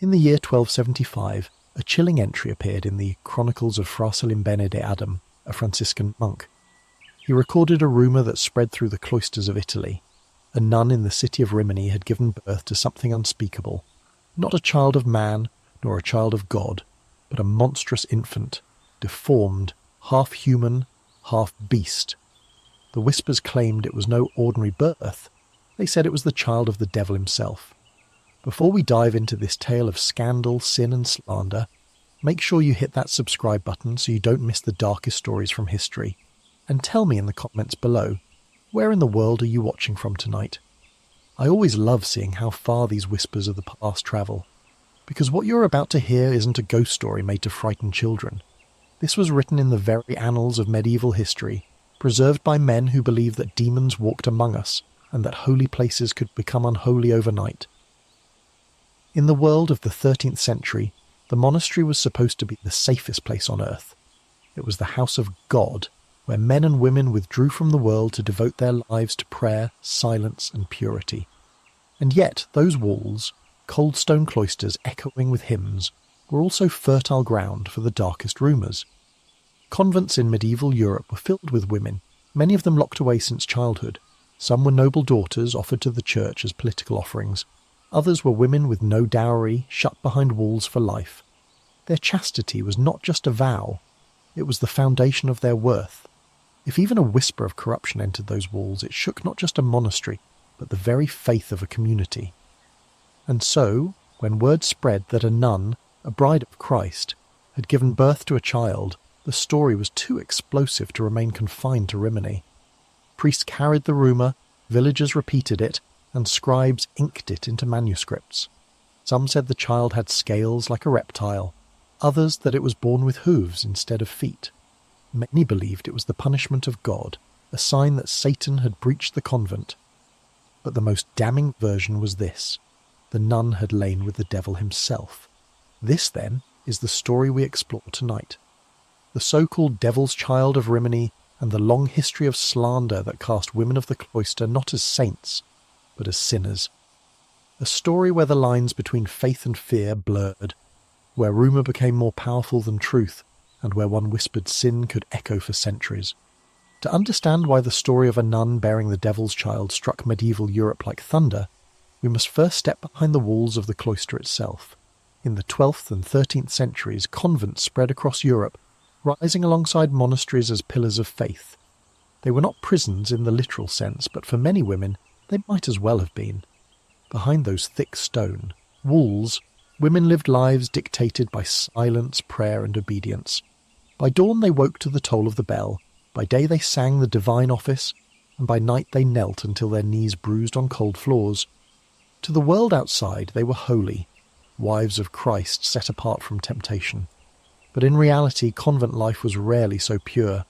In the year 1275, a chilling entry appeared in the Chronicles of Fra Salimbene de Adam, a Franciscan monk. He recorded a rumour that spread through the cloisters of Italy. A nun in the city of Rimini had given birth to something unspeakable, not a child of man, nor a child of God, but a monstrous infant, deformed, half human, half beast. The whispers claimed it was no ordinary birth. They said it was the child of the devil himself. Before we dive into this tale of scandal, sin and slander, make sure you hit that subscribe button so you don't miss the darkest stories from history. And tell me in the comments below, where in the world are you watching from tonight? I always love seeing how far these whispers of the past travel, because what you're about to hear isn't a ghost story made to frighten children. This was written in the very annals of medieval history, preserved by men who believed that demons walked among us and that holy places could become unholy overnight. In the world of the 13th century, the monastery was supposed to be the safest place on earth. It was the house of God, where men and women withdrew from the world to devote their lives to prayer, silence and purity. And yet those walls, cold stone cloisters echoing with hymns, were also fertile ground for the darkest rumours. Convents in medieval Europe were filled with women, many of them locked away since childhood. Some were noble daughters offered to the church as political offerings. Others were women with no dowry, shut behind walls for life. Their chastity was not just a vow, it was the foundation of their worth. If even a whisper of corruption entered those walls, it shook not just a monastery, but the very faith of a community. And so, when word spread that a nun, a bride of Christ, had given birth to a child, the story was too explosive to remain confined to Rimini. Priests carried the rumour, villagers repeated it, and scribes inked it into manuscripts. Some said the child had scales like a reptile, others that it was born with hooves instead of feet. Many believed it was the punishment of God, a sign that Satan had breached the convent. But the most damning version was this: the nun had lain with the devil himself. This, then, is the story we explore tonight. The so-called Devil's Child of Rimini and the long history of slander that cast women of the cloister not as saints, but as sinners. A story where the lines between faith and fear blurred, where rumour became more powerful than truth, and where one whispered sin could echo for centuries. To understand why the story of a nun bearing the Devil's Child struck medieval Europe like thunder, we must first step behind the walls of the cloister itself. In the 12th and 13th centuries, convents spread across Europe, rising alongside monasteries as pillars of faith. They were not prisons in the literal sense, but for many women, they might as well have been. Behind those thick stone walls, women lived lives dictated by silence, prayer and obedience. By dawn they woke to the toll of the bell, by day they sang the divine office, and by night they knelt until their knees bruised on cold floors. To the world outside they were holy, wives of Christ set apart from temptation. But in reality, convent life was rarely so pure.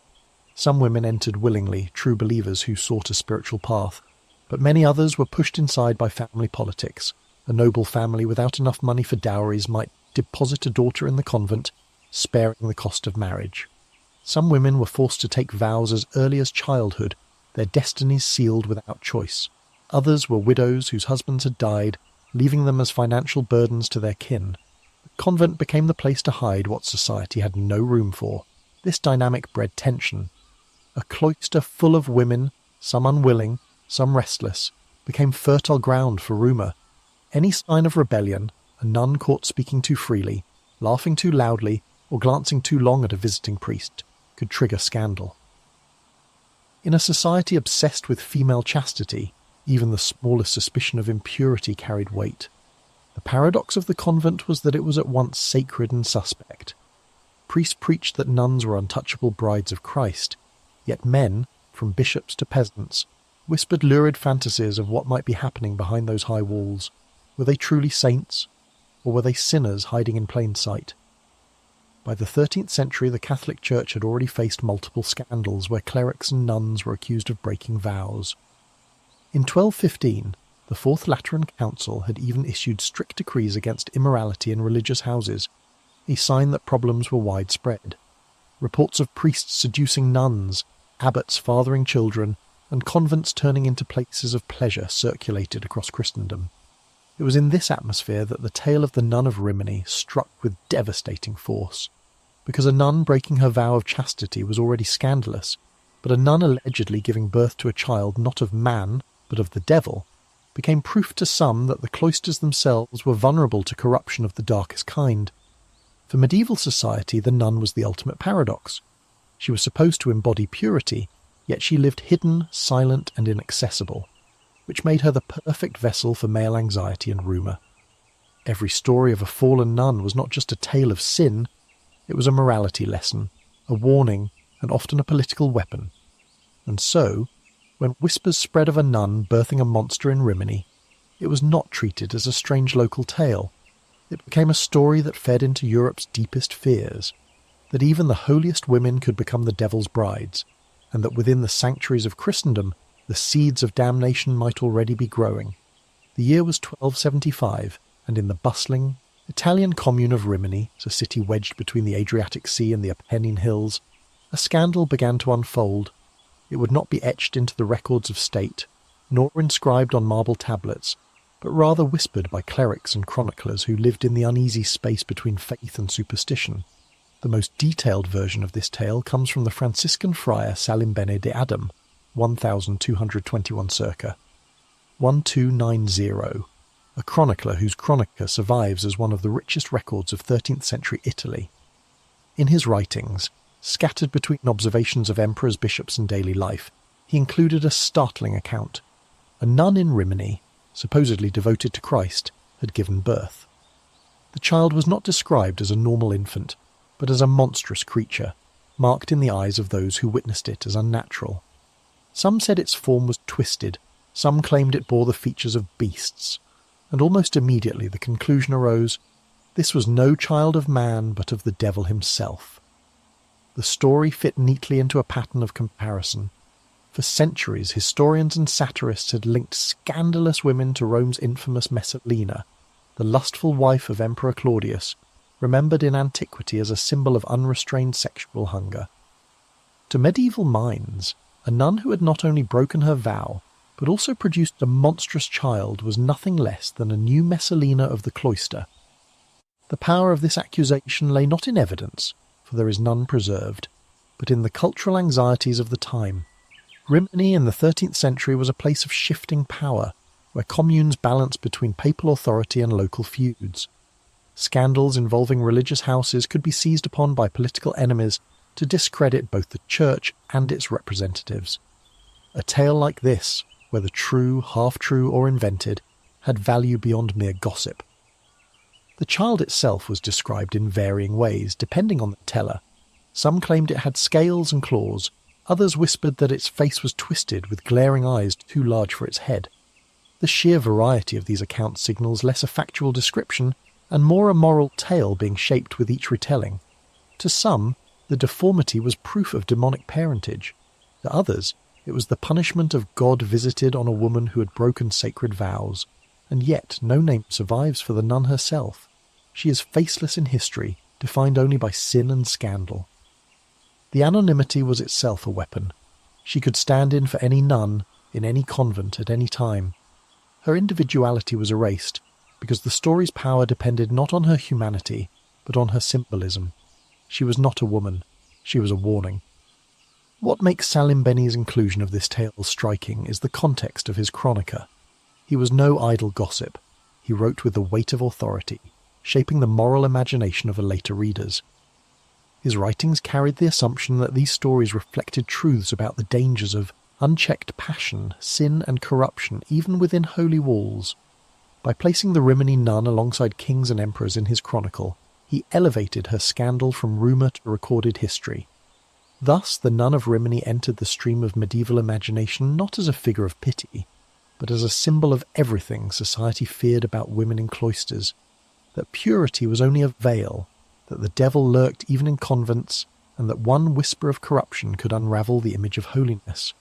Some women entered willingly, true believers who sought a spiritual path, but many others were pushed inside by family politics. A noble family without enough money for dowries might deposit a daughter in the convent, sparing the cost of marriage. Some women were forced to take vows as early as childhood, their destinies sealed without choice. Others were widows whose husbands had died, leaving them as financial burdens to their kin. The convent became the place to hide what society had no room for. This dynamic bred tension. A cloister full of women, some unwilling, some restless, became fertile ground for rumour. Any sign of rebellion, a nun caught speaking too freely, laughing too loudly, or glancing too long at a visiting priest, could trigger scandal. In a society obsessed with female chastity, even the smallest suspicion of impurity carried weight. The paradox of the convent was that it was at once sacred and suspect. Priests preached that nuns were untouchable brides of Christ, yet men, from bishops to peasants, whispered lurid fantasies of what might be happening behind those high walls. Were they truly saints, or were they sinners hiding in plain sight? By the 13th century, the Catholic Church had already faced multiple scandals where clerics and nuns were accused of breaking vows. In 1215, the Fourth Lateran Council had even issued strict decrees against immorality in religious houses, a sign that problems were widespread. Reports of priests seducing nuns, abbots fathering children, and convents turning into places of pleasure circulated across Christendom. It was in this atmosphere that the tale of the Nun of Rimini struck with devastating force, because a nun breaking her vow of chastity was already scandalous, but a nun allegedly giving birth to a child not of man, but of the devil, became proof to some that the cloisters themselves were vulnerable to corruption of the darkest kind. For medieval society, the nun was the ultimate paradox. She was supposed to embody purity, yet she lived hidden, silent, and inaccessible, which made her the perfect vessel for male anxiety and rumour. Every story of a fallen nun was not just a tale of sin, it was a morality lesson, a warning, and often a political weapon. And so, when whispers spread of a nun birthing a monster in Rimini, it was not treated as a strange local tale. It became a story that fed into Europe's deepest fears, that even the holiest women could become the devil's brides, and that within the sanctuaries of Christendom the seeds of damnation might already be growing. The year was 1275, and in the bustling Italian commune of Rimini, a city wedged between the Adriatic Sea and the Apennine Hills, a scandal began to unfold. It would not be etched into the records of state, nor inscribed on marble tablets, but rather whispered by clerics and chroniclers who lived in the uneasy space between faith and superstition. The most detailed version of this tale comes from the Franciscan friar Salimbene de Adam, 1221 circa, 1290, a chronicler whose chronica survives as one of the richest records of 13th century Italy. In his writings, scattered between observations of emperors, bishops, and daily life, he included a startling account. A nun in Rimini, supposedly devoted to Christ, had given birth. The child was not described as a normal infant, but as a monstrous creature, marked in the eyes of those who witnessed it as unnatural. Some said its form was twisted, some claimed it bore the features of beasts, and almost immediately the conclusion arose, this was no child of man but of the devil himself. The story fit neatly into a pattern of comparison. For centuries, historians and satirists had linked scandalous women to Rome's infamous Messalina, the lustful wife of Emperor Claudius, remembered in antiquity as a symbol of unrestrained sexual hunger. To medieval minds, a nun who had not only broken her vow, but also produced a monstrous child was nothing less than a new Messalina of the cloister. The power of this accusation lay not in evidence, for there is none preserved, but in the cultural anxieties of the time. Rimini in the 13th century was a place of shifting power, where communes balanced between papal authority and local feuds. Scandals involving religious houses could be seized upon by political enemies to discredit both the church and its representatives. A tale like this, whether true, half-true, or invented, had value beyond mere gossip. The child itself was described in varying ways, depending on the teller. Some claimed it had scales and claws, others whispered that its face was twisted with glaring eyes too large for its head. The sheer variety of these accounts signals less a factual description and more a moral tale being shaped with each retelling. To some, the deformity was proof of demonic parentage. To others, it was the punishment of God visited on a woman who had broken sacred vows. And yet no name survives for the nun herself. She is faceless in history, defined only by sin and scandal. The anonymity was itself a weapon. She could stand in for any nun, in any convent at any time. Her individuality was erased, because the story's power depended not on her humanity, but on her symbolism. She was not a woman, she was a warning. What makes Salimbene's inclusion of this tale striking is the context of his chronica. He was no idle gossip. He wrote with the weight of authority, shaping the moral imagination of later readers. His writings carried the assumption that these stories reflected truths about the dangers of unchecked passion, sin and corruption even within holy walls. By placing the Rimini nun alongside kings and emperors in his chronicle, he elevated her scandal from rumour to recorded history. Thus the nun of Rimini entered the stream of medieval imagination not as a figure of pity, but as a symbol of everything society feared about women in cloisters, that purity was only a veil, that the devil lurked even in convents, and that one whisper of corruption could unravel the image of holiness.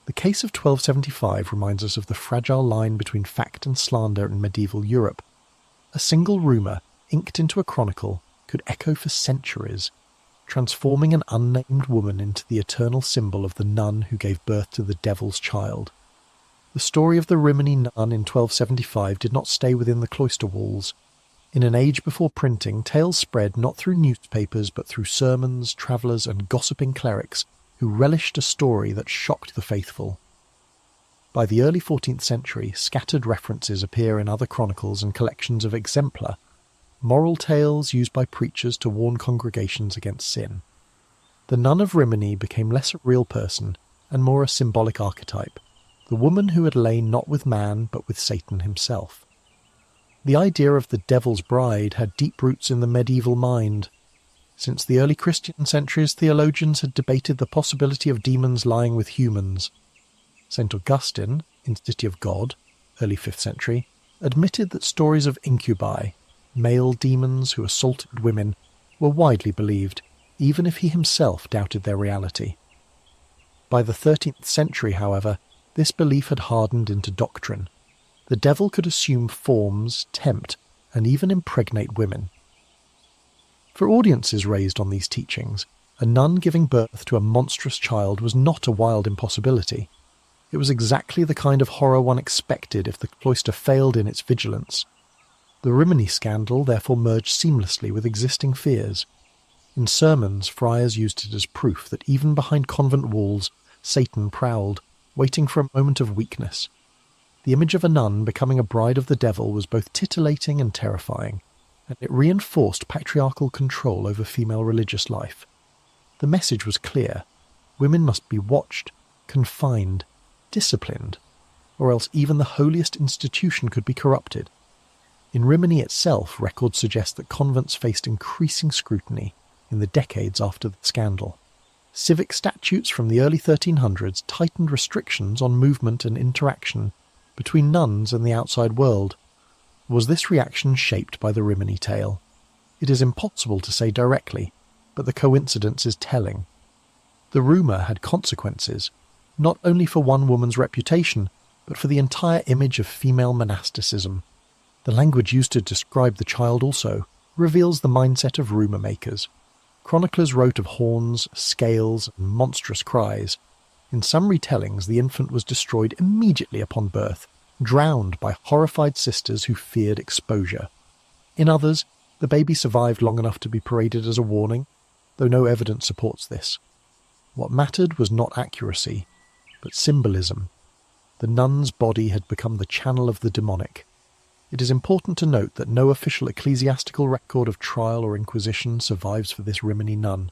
The case of 1275 reminds us of the fragile line between fact and slander in medieval Europe. A single rumour, inked into a chronicle, could echo for centuries, transforming an unnamed woman into the eternal symbol of the nun who gave birth to the devil's child. The story of the Rimini nun in 1275 did not stay within the cloister walls. In an age before printing, tales spread not through newspapers but through sermons, travellers and gossiping clerics who relished a story that shocked the faithful. By the early 14th century, scattered references appear in other chronicles and collections of exemplar, moral tales used by preachers to warn congregations against sin. The nun of Rimini became less a real person and more a symbolic archetype, the woman who had lain not with man but with Satan himself. The idea of the devil's bride had deep roots in the medieval mind. Since the early Christian centuries, theologians had debated the possibility of demons lying with humans. St. Augustine, in City of God, early 5th century, admitted that stories of incubi, male demons who assaulted women, were widely believed, even if he himself doubted their reality. By the 13th century, however, this belief had hardened into doctrine. The devil could assume forms, tempt, and even impregnate women. For audiences raised on these teachings, a nun giving birth to a monstrous child was not a wild impossibility. It was exactly the kind of horror one expected if the cloister failed in its vigilance. The Rimini scandal therefore merged seamlessly with existing fears. In sermons, friars used it as proof that even behind convent walls, Satan prowled, waiting for a moment of weakness. The image of a nun becoming a bride of the devil was both titillating and terrifying, and it reinforced patriarchal control over female religious life. The message was clear: women must be watched, confined, disciplined, or else even the holiest institution could be corrupted. In Rimini itself, records suggest that convents faced increasing scrutiny in the decades after the scandal. Civic statutes from the early 1300s tightened restrictions on movement and interaction between nuns and the outside world. Was this reaction shaped by the Rimini tale? It is impossible to say directly, but the coincidence is telling. The rumour had consequences, not only for one woman's reputation, but for the entire image of female monasticism. The language used to describe the child also reveals the mindset of rumour makers. Chroniclers wrote of horns, scales, and monstrous cries. In some retellings, the infant was destroyed immediately upon birth, drowned by horrified sisters who feared exposure. In others, the baby survived long enough to be paraded as a warning, though no evidence supports this. What mattered was not accuracy, but symbolism. The nun's body had become the channel of the demonic. It is important to note that no official ecclesiastical record of trial or inquisition survives for this Rimini nun.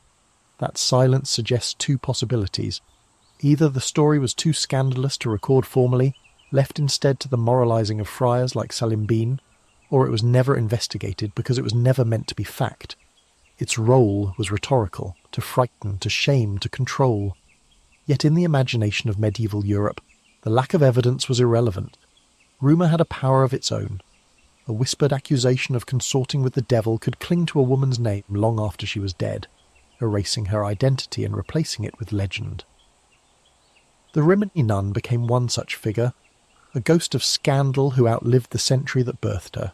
That silence suggests two possibilities. Either the story was too scandalous to record formally, left instead to the moralizing of friars like Salimbene, or it was never investigated because it was never meant to be fact. Its role was rhetorical, to frighten, to shame, to control. Yet in the imagination of medieval Europe, the lack of evidence was irrelevant. Rumour had a power of its own. A whispered accusation of consorting with the devil could cling to a woman's name long after she was dead, erasing her identity and replacing it with legend. The Rimini nun became one such figure, a ghost of scandal who outlived the century that birthed her.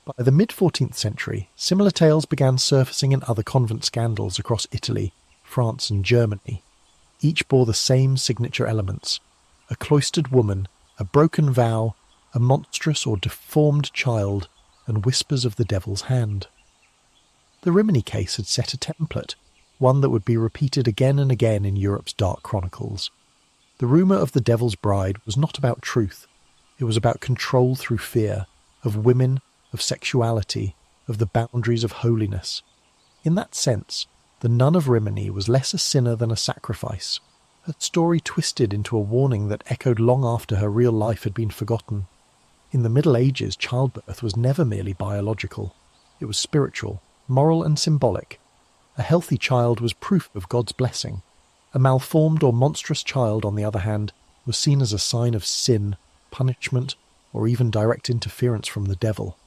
By the mid-14th century, similar tales began surfacing in other convent scandals across Italy, France and Germany. Each bore the same signature elements: a cloistered woman, a broken vow, a monstrous or deformed child, and whispers of the devil's hand. The Rimini case had set a template, one that would be repeated again and again in Europe's dark chronicles. The rumour of the devil's bride was not about truth. It was about control through fear, of women, of sexuality, of the boundaries of holiness. In that sense, the nun of Rimini was less a sinner than a sacrifice, her story twisted into a warning that echoed long after her real life had been forgotten. In the Middle Ages, childbirth was never merely biological. It was spiritual, moral and symbolic. A healthy child was proof of God's blessing. A malformed or monstrous child, on the other hand, was seen as a sign of sin, punishment, or even direct interference from the devil.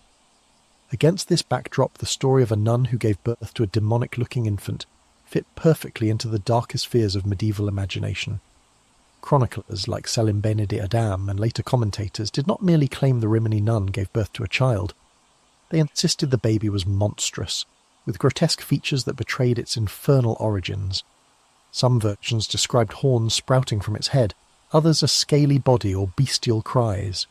Against this backdrop, the story of a nun who gave birth to a demonic-looking infant fit perfectly into the darkest fears of medieval imagination. Chroniclers like Salimbene de Adam and later commentators did not merely claim the Rimini nun gave birth to a child. They insisted the baby was monstrous, with grotesque features that betrayed its infernal origins. Some versions described horns sprouting from its head, others a scaly body or bestial cries.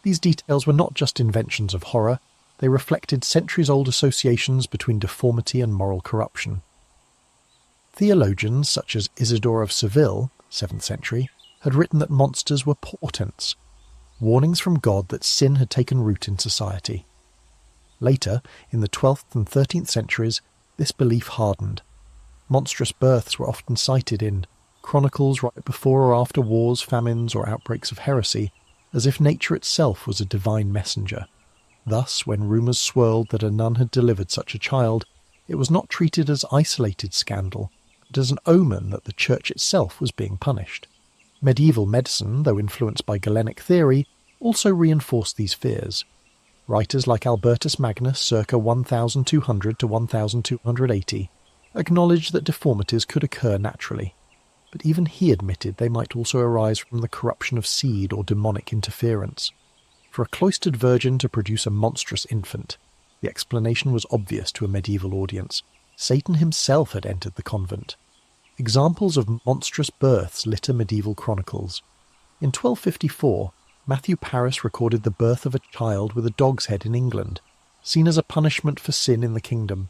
These details were not just inventions of horror, they reflected centuries-old associations between deformity and moral corruption. Theologians such as Isidore of Seville, 7th century, had written that monsters were portents, warnings from God that sin had taken root in society. Later, in the 12th and 13th centuries, this belief hardened. Monstrous births were often cited in chronicles right before or after wars, famines, or outbreaks of heresy, as if nature itself was a divine messenger. Thus, when rumours swirled that a nun had delivered such a child, it was not treated as isolated scandal, but as an omen that the Church itself was being punished. Medieval medicine, though influenced by Galenic theory, also reinforced these fears. Writers like Albertus Magnus circa 1200 to 1280 acknowledged that deformities could occur naturally, but even he admitted they might also arise from the corruption of seed or demonic interference. For a cloistered virgin to produce a monstrous infant, the explanation was obvious to a medieval audience. Satan himself had entered the convent. Examples of monstrous births litter medieval chronicles. In 1254, Matthew Paris recorded the birth of a child with a dog's head in England, seen as a punishment for sin in the kingdom.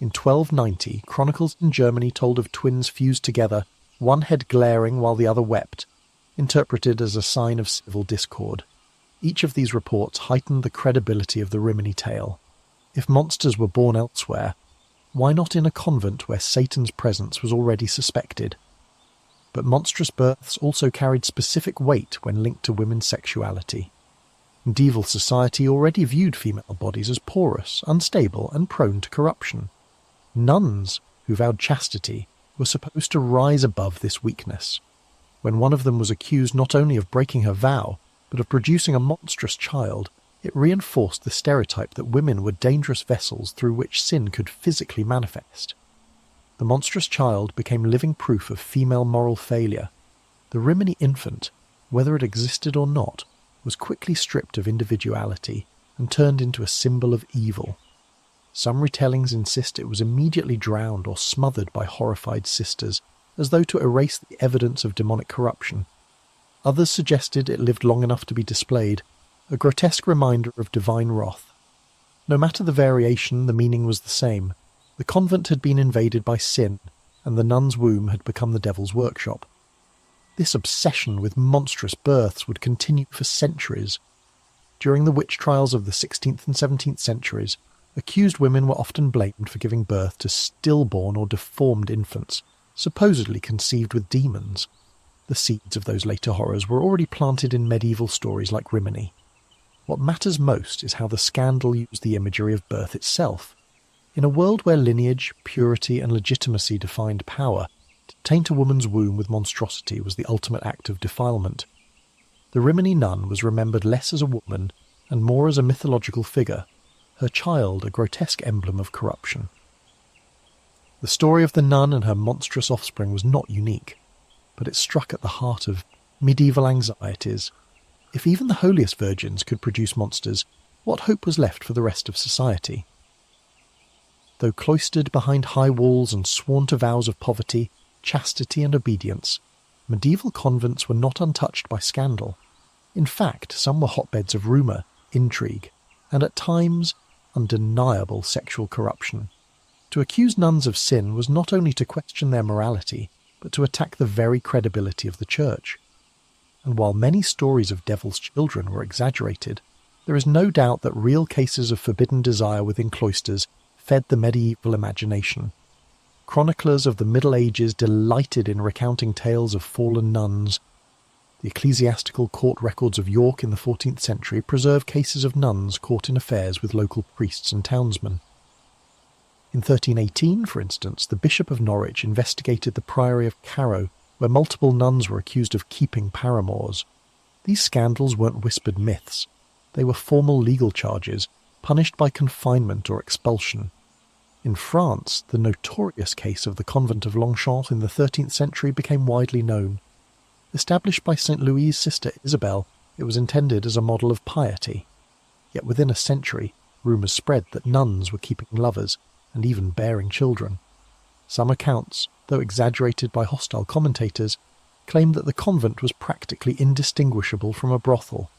In 1290, chronicles in Germany told of twins fused together, one head glaring while the other wept, interpreted as a sign of civil discord. Each of these reports heightened the credibility of the Rimini tale. If monsters were born elsewhere, why not in a convent where Satan's presence was already suspected? But monstrous births also carried specific weight when linked to women's sexuality. Medieval society already viewed female bodies as porous, unstable, and prone to corruption. Nuns, who vowed chastity, were supposed to rise above this weakness. When one of them was accused not only of breaking her vow, but of producing a monstrous child, it reinforced the stereotype that women were dangerous vessels through which sin could physically manifest. The monstrous child became living proof of female moral failure. The Rimini infant, whether it existed or not, was quickly stripped of individuality and turned into a symbol of evil. Some retellings insist it was immediately drowned or smothered by horrified sisters, as though to erase the evidence of demonic corruption. Others suggested it lived long enough to be displayed, a grotesque reminder of divine wrath. No matter the variation, the meaning was the same. The convent had been invaded by sin, and the nun's womb had become the devil's workshop. This obsession with monstrous births would continue for centuries. During the witch trials of the 16th and 17th centuries, accused women were often blamed for giving birth to stillborn or deformed infants, supposedly conceived with demons. The seeds of those later horrors were already planted in medieval stories like Rimini. What matters most is how the scandal used the imagery of birth itself. In a world where lineage, purity, and legitimacy defined power, to taint a woman's womb with monstrosity was the ultimate act of defilement. The Rimini nun was remembered less as a woman and more as a mythological figure, her child a grotesque emblem of corruption. The story of the nun and her monstrous offspring was not unique, but it struck at the heart of medieval anxieties. If even the holiest virgins could produce monsters, what hope was left for the rest of society? Though cloistered behind high walls and sworn to vows of poverty, chastity and obedience, medieval convents were not untouched by scandal. In fact, some were hotbeds of rumour, intrigue, and at times undeniable sexual corruption. To accuse nuns of sin was not only to question their morality, but to attack the very credibility of the Church. And while many stories of devil's children were exaggerated, there is no doubt that real cases of forbidden desire within cloisters fed the medieval imagination. Chroniclers of the Middle Ages delighted in recounting tales of fallen nuns. The ecclesiastical court records of York in the 14th century preserve cases of nuns caught in affairs with local priests and townsmen. In 1318, for instance, the Bishop of Norwich investigated the priory of Carrow, where multiple nuns were accused of keeping paramours. These scandals weren't whispered myths. They were formal legal charges, punished by confinement or expulsion. In France, the notorious case of the convent of Longchamp in the 13th century became widely known. Established by St. Louis's sister Isabel, it was intended as a model of piety. Yet within a century, rumours spread that nuns were keeping lovers and even bearing children. Some accounts, though exaggerated by hostile commentators, claimed that the convent was practically indistinguishable from a brothel.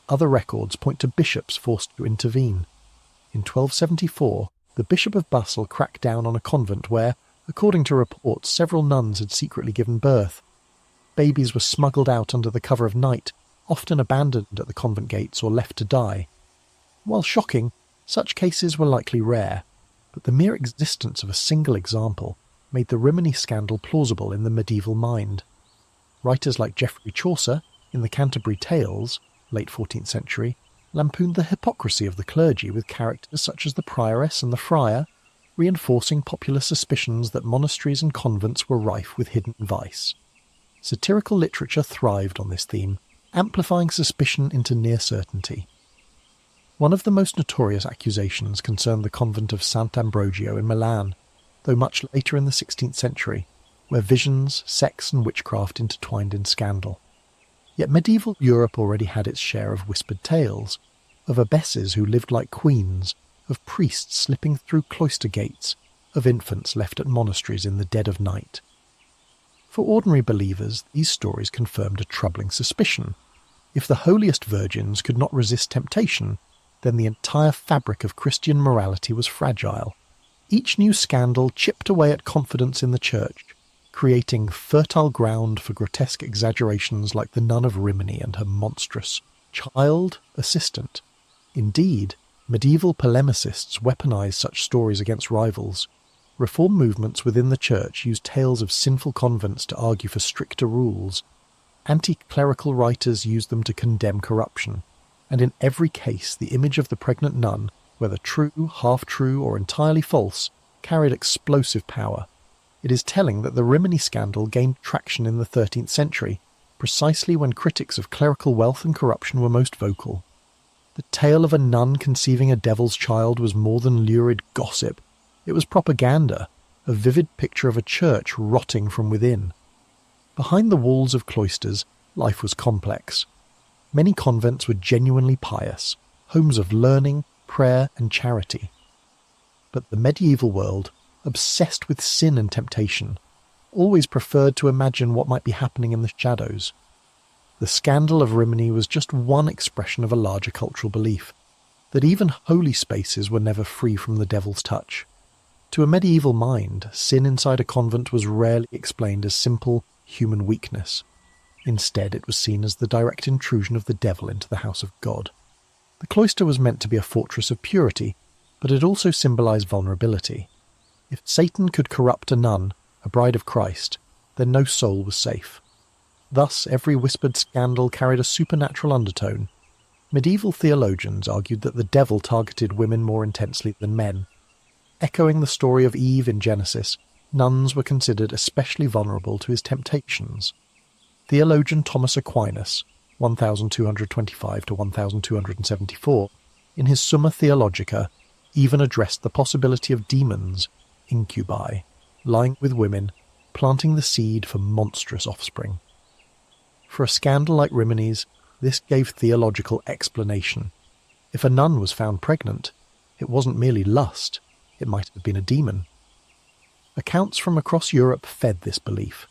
Other records point to bishops forced to intervene. In 1274, the Bishop of Basel cracked down on a convent where, according to reports, several nuns had secretly given birth. Babies were smuggled out under the cover of night, often abandoned at the convent gates or left to die. While shocking, such cases were likely rare, but the mere existence of a single example made the Rimini scandal plausible in the medieval mind. Writers like Geoffrey Chaucer, in the Canterbury Tales, late 14th century, lampooned the hypocrisy of the clergy with characters such as the prioress and the friar, reinforcing popular suspicions that monasteries and convents were rife with hidden vice. Satirical literature thrived on this theme, amplifying suspicion into near certainty. One of the most notorious accusations concerned the convent of Sant'Ambrogio in Milan, though much later in the 16th century, where visions, sex and witchcraft intertwined in scandal. Yet medieval Europe already had its share of whispered tales, of abbesses who lived like queens, of priests slipping through cloister gates, of infants left at monasteries in the dead of night. For ordinary believers, these stories confirmed a troubling suspicion. If the holiest virgins could not resist temptation, then the entire fabric of Christian morality was fragile. Each new scandal chipped away at confidence in the Church, creating fertile ground for grotesque exaggerations like the nun of Rimini and her monstrous child assistant. Indeed, medieval polemicists weaponized such stories against rivals. Reform movements within the Church used tales of sinful convents to argue for stricter rules. Anti-clerical writers used them to condemn corruption. And in every case, the image of the pregnant nun, whether true, half-true, or entirely false, carried explosive power. It is telling that the Rimini scandal gained traction in the 13th century, precisely when critics of clerical wealth and corruption were most vocal. The tale of a nun conceiving a devil's child was more than lurid gossip. It was propaganda, a vivid picture of a church rotting from within. Behind the walls of cloisters, life was complex. Many convents were genuinely pious, homes of learning, prayer and charity. But the medieval world, obsessed with sin and temptation, always preferred to imagine what might be happening in the shadows. The scandal of Rimini was just one expression of a larger cultural belief, that even holy spaces were never free from the devil's touch. To a medieval mind, sin inside a convent was rarely explained as simple human weakness. Instead, it was seen as the direct intrusion of the devil into the house of God. The cloister was meant to be a fortress of purity, but it also symbolized vulnerability. If Satan could corrupt a nun, a bride of Christ, then no soul was safe. Thus, every whispered scandal carried a supernatural undertone. Medieval theologians argued that the devil targeted women more intensely than men. Echoing the story of Eve in Genesis, nuns were considered especially vulnerable to his temptations. Theologian Thomas Aquinas, 1225 to 1274, in his Summa Theologica, even addressed the possibility of demons, incubi, lying with women, planting the seed for monstrous offspring. For a scandal like Rimini's, this gave theological explanation. If a nun was found pregnant, it wasn't merely lust, it might have been a demon. Accounts from across Europe fed this belief.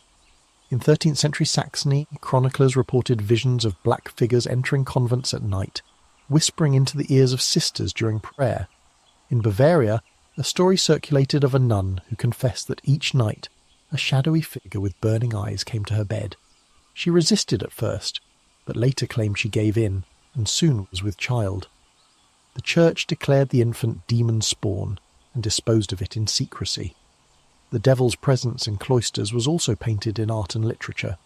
In 13th century Saxony, chroniclers reported visions of black figures entering convents at night, whispering into the ears of sisters during prayer. In Bavaria, a story circulated of a nun who confessed that each night a shadowy figure with burning eyes came to her bed. She resisted at first, but later claimed she gave in, and soon was with child. The Church declared the infant demon spawn, and disposed of it in secrecy. The devil's presence in cloisters was also painted in art and literature.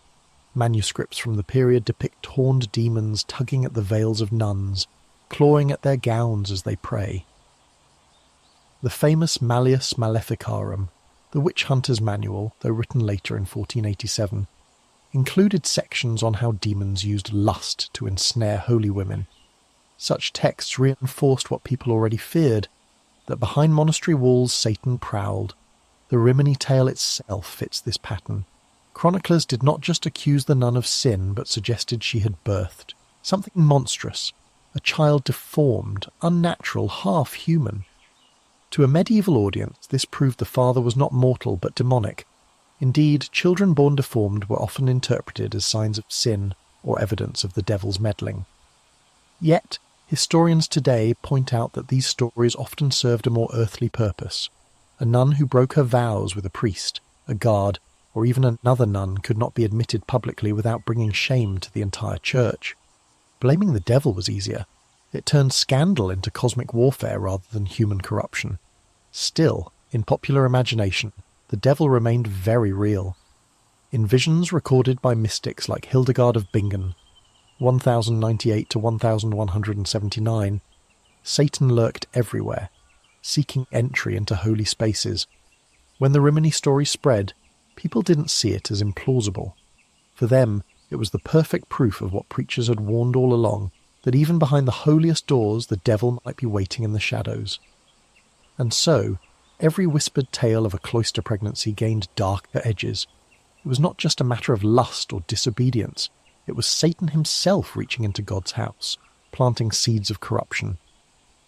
Manuscripts from the period depict horned demons tugging at the veils of nuns, clawing at their gowns as they pray. The famous Malleus Maleficarum, the witch hunter's manual, though written later in 1487, included sections on how demons used lust to ensnare holy women. Such texts reinforced what people already feared, that behind monastery walls Satan prowled. The Rimini tale itself fits this pattern. Chroniclers did not just accuse the nun of sin, but suggested she had birthed something monstrous, a child deformed, unnatural, half-human. To a medieval audience, this proved the father was not mortal but demonic. Indeed, children born deformed were often interpreted as signs of sin or evidence of the devil's meddling. Yet, historians today point out that these stories often served a more earthly purpose. A nun who broke her vows with a priest, a guard, or even another nun could not be admitted publicly without bringing shame to the entire church. Blaming the devil was easier. It turned scandal into cosmic warfare rather than human corruption. Still, in popular imagination, the devil remained very real. In visions recorded by mystics like Hildegard of Bingen, 1098 to 1179, Satan lurked everywhere, seeking entry into holy spaces. When the Rimini story spread, people didn't see it as implausible. For them, it was the perfect proof of what preachers had warned all along, that even behind the holiest doors the devil might be waiting in the shadows. And so, every whispered tale of a cloister pregnancy gained darker edges. It was not just a matter of lust or disobedience. It was Satan himself reaching into God's house, planting seeds of corruption.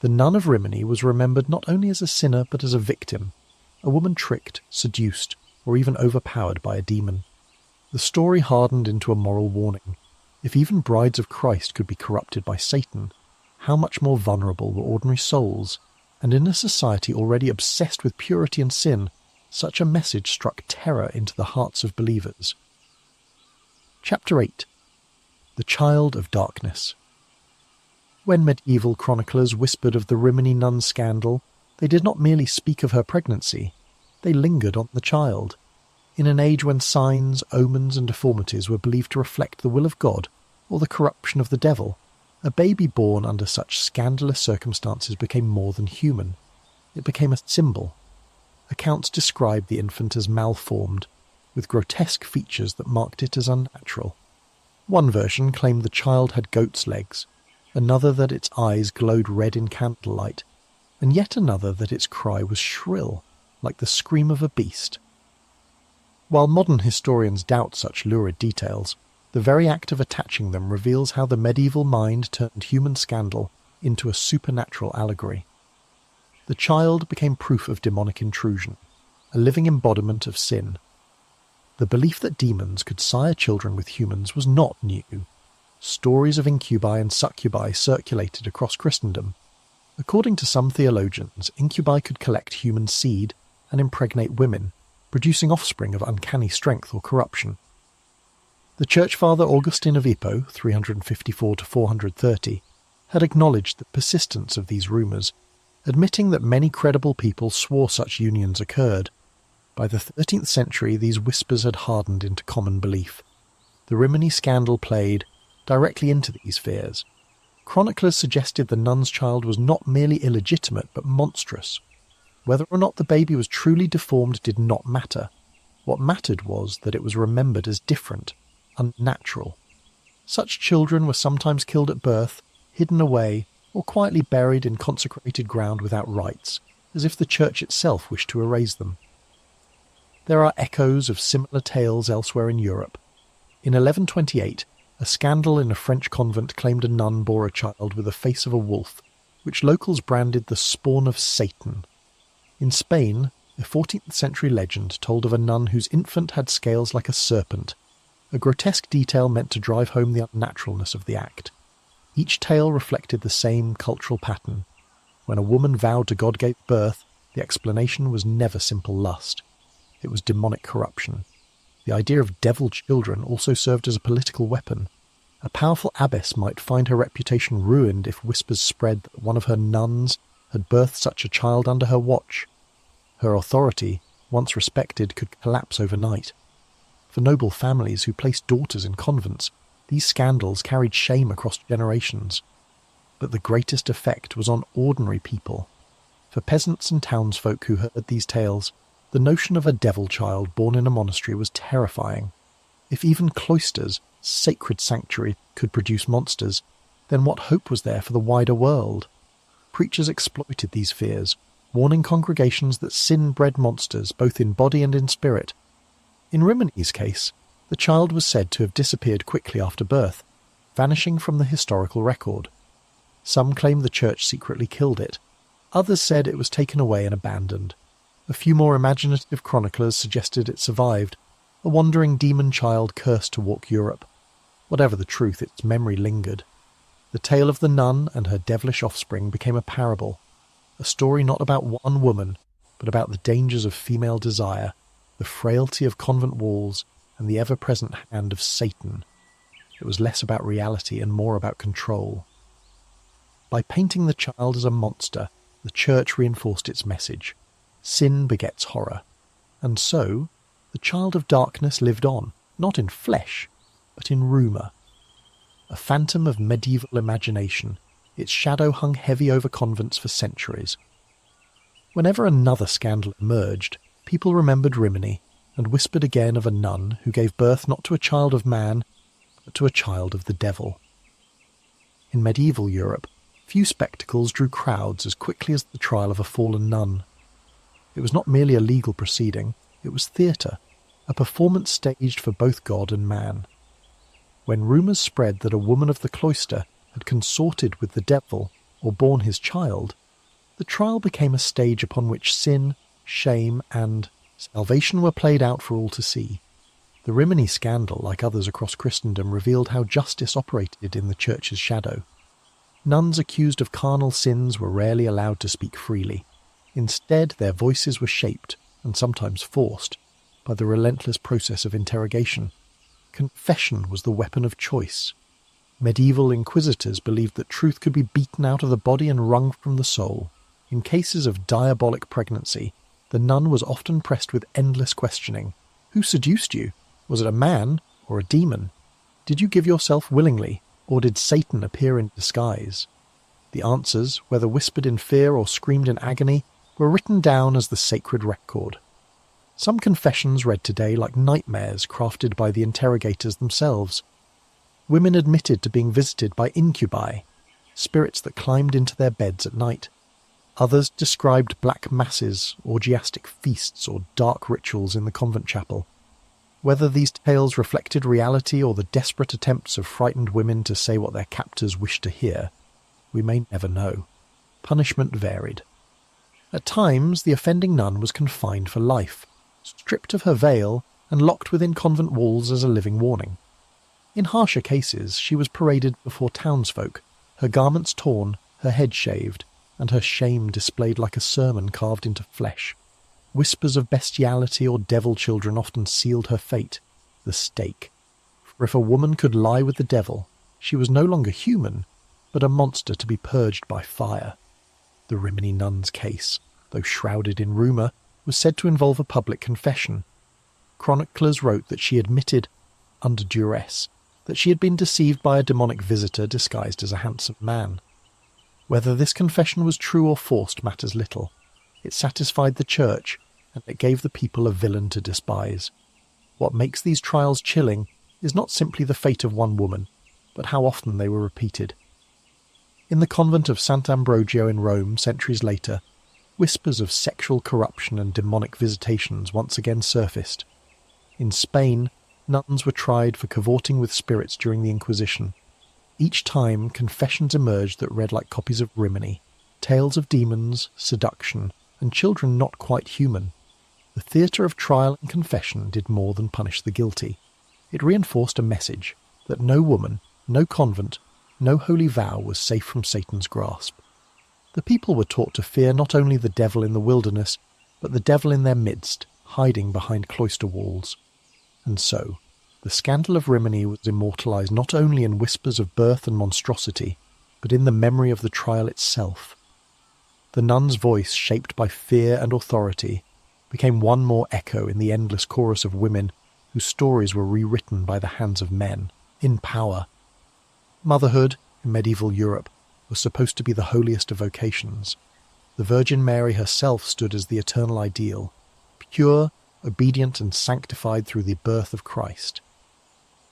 The nun of Rimini was remembered not only as a sinner but as a victim, a woman tricked, seduced, or even overpowered by a demon. The story hardened into a moral warning. If even brides of Christ could be corrupted by Satan, how much more vulnerable were ordinary souls? And in a society already obsessed with purity and sin, such a message struck terror into the hearts of believers. Chapter 8. The Child of Darkness. When medieval chroniclers whispered of the Rimini nun scandal, they did not merely speak of her pregnancy, they lingered on the child. In an age when signs, omens and deformities were believed to reflect the will of God or the corruption of the devil, a baby born under such scandalous circumstances became more than human. It became a symbol. Accounts described the infant as malformed, with grotesque features that marked it as unnatural. One version claimed the child had goat's legs, another that its eyes glowed red in candlelight, and yet another that its cry was shrill, like the scream of a beast. While modern historians doubt such lurid details, the very act of attaching them reveals how the medieval mind turned human scandal into a supernatural allegory. The child became proof of demonic intrusion, a living embodiment of sin. The belief that demons could sire children with humans was not new. Stories of incubi and succubi circulated across Christendom. According to some theologians, incubi could collect human seed and impregnate women, producing offspring of uncanny strength or corruption. The Church Father Augustine of Hippo, 354 to 430, had acknowledged the persistence of these rumours, admitting that many credible people swore such unions occurred. By the 13th century, these whispers had hardened into common belief. The Rimini scandal played directly into these fears. Chroniclers suggested the nun's child was not merely illegitimate but monstrous. Whether or not the baby was truly deformed did not matter. What mattered was that it was remembered as different, unnatural. Such children were sometimes killed at birth, hidden away, or quietly buried in consecrated ground without rites, as if the church itself wished to erase them. There are echoes of similar tales elsewhere in Europe. In 1128, a scandal in a French convent claimed a nun bore a child with the face of a wolf, which locals branded the spawn of Satan. In Spain, a 14th century legend told of a nun whose infant had scales like a serpent, a grotesque detail meant to drive home the unnaturalness of the act. Each tale reflected the same cultural pattern. When a woman vowed to God gave birth, the explanation was never simple lust. It was demonic corruption. The idea of devil children also served as a political weapon. A powerful abbess might find her reputation ruined if whispers spread that one of her nuns had birthed such a child under her watch. Her authority, once respected, could collapse overnight. For noble families who placed daughters in convents, these scandals carried shame across generations. But the greatest effect was on ordinary people. For peasants and townsfolk who heard these tales, the notion of a devil child born in a monastery was terrifying. If even cloisters, sacred sanctuary, could produce monsters, then what hope was there for the wider world? Preachers exploited these fears, warning congregations that sin bred monsters both in body and in spirit. In Rimini's case, the child was said to have disappeared quickly after birth, vanishing from the historical record. Some claim the church secretly killed it. Others said it was taken away and abandoned. A few more imaginative chroniclers suggested it survived, a wandering demon child cursed to walk Europe. Whatever the truth, its memory lingered. The tale of the nun and her devilish offspring became a parable, a story not about one woman, but about the dangers of female desire, the frailty of convent walls, and the ever-present hand of Satan. It was less about reality and more about control. By painting the child as a monster, the Church reinforced its message. Sin begets horror. And so, the child of darkness lived on, not in flesh, but in rumour. A phantom of medieval imagination, its shadow hung heavy over convents for centuries. Whenever another scandal emerged, people remembered Rimini and whispered again of a nun who gave birth not to a child of man, but to a child of the devil. In medieval Europe, few spectacles drew crowds as quickly as the trial of a fallen nun. It was not merely a legal proceeding, it was theatre, a performance staged for both God and man. When rumours spread that a woman of the cloister had consorted with the devil or borne his child, the trial became a stage upon which sin, shame, and salvation were played out for all to see. The Rimini scandal, like others across Christendom, revealed how justice operated in the Church's shadow. Nuns accused of carnal sins were rarely allowed to speak freely. Instead, their voices were shaped, and sometimes forced, by the relentless process of interrogation. Confession was the weapon of choice. Medieval inquisitors believed that truth could be beaten out of the body and wrung from the soul. In cases of diabolic pregnancy, the nun was often pressed with endless questioning. Who seduced you? Was it a man or a demon? Did you give yourself willingly, or did Satan appear in disguise? The answers, whether whispered in fear or screamed in agony, were written down as the sacred record. Some confessions read today like nightmares crafted by the interrogators themselves. Women admitted to being visited by incubi, spirits that climbed into their beds at night. Others described black masses, orgiastic feasts, or dark rituals in the convent chapel. Whether these tales reflected reality or the desperate attempts of frightened women to say what their captors wished to hear, we may never know. Punishment varied. At times, the offending nun was confined for life, stripped of her veil and locked within convent walls as a living warning. In harsher cases, she was paraded before townsfolk, her garments torn, her head shaved, and her shame displayed like a sermon carved into flesh. Whispers of bestiality or devil children often sealed her fate, the stake. For if a woman could lie with the devil, she was no longer human, but a monster to be purged by fire. The Rimini nun's case, though shrouded in rumour, was said to involve a public confession. Chroniclers wrote that she admitted, under duress, that she had been deceived by a demonic visitor disguised as a handsome man. Whether this confession was true or forced matters little. It satisfied the Church, and it gave the people a villain to despise. What makes these trials chilling is not simply the fate of one woman, but how often they were repeated. In the convent of Sant'Ambrogio in Rome, centuries later, whispers of sexual corruption and demonic visitations once again surfaced. In Spain, nuns were tried for cavorting with spirits during the Inquisition. Each time, confessions emerged that read like copies of Rimini, tales of demons, seduction, and children not quite human. The theatre of trial and confession did more than punish the guilty. It reinforced a message that no woman, no convent, no holy vow was safe from Satan's grasp. The people were taught to fear not only the devil in the wilderness, but the devil in their midst, hiding behind cloister walls. And so, the scandal of Rimini was immortalised not only in whispers of birth and monstrosity, but in the memory of the trial itself. The nun's voice, shaped by fear and authority, became one more echo in the endless chorus of women whose stories were rewritten by the hands of men, in power. Motherhood, in medieval Europe, was supposed to be the holiest of vocations. The Virgin Mary herself stood as the eternal ideal, pure, obedient and sanctified through the birth of Christ.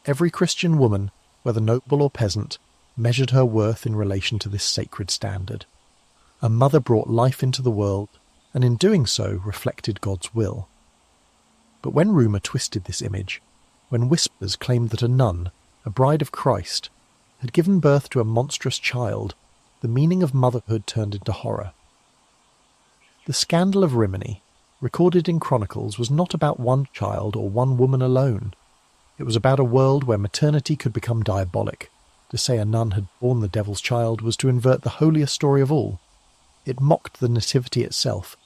Every Christian woman, whether noble or peasant, measured her worth in relation to this sacred standard. A mother brought life into the world, and in doing so reflected God's will. But when rumour twisted this image, when whispers claimed that a nun, a bride of Christ, had given birth to a monstrous child, the meaning of motherhood turned into horror. The scandal of Rimini, recorded in chronicles, was not about one child or one woman alone. It was about a world where maternity could become diabolic. To say a nun had borne the devil's child was to invert the holiest story of all. It mocked the nativity itself,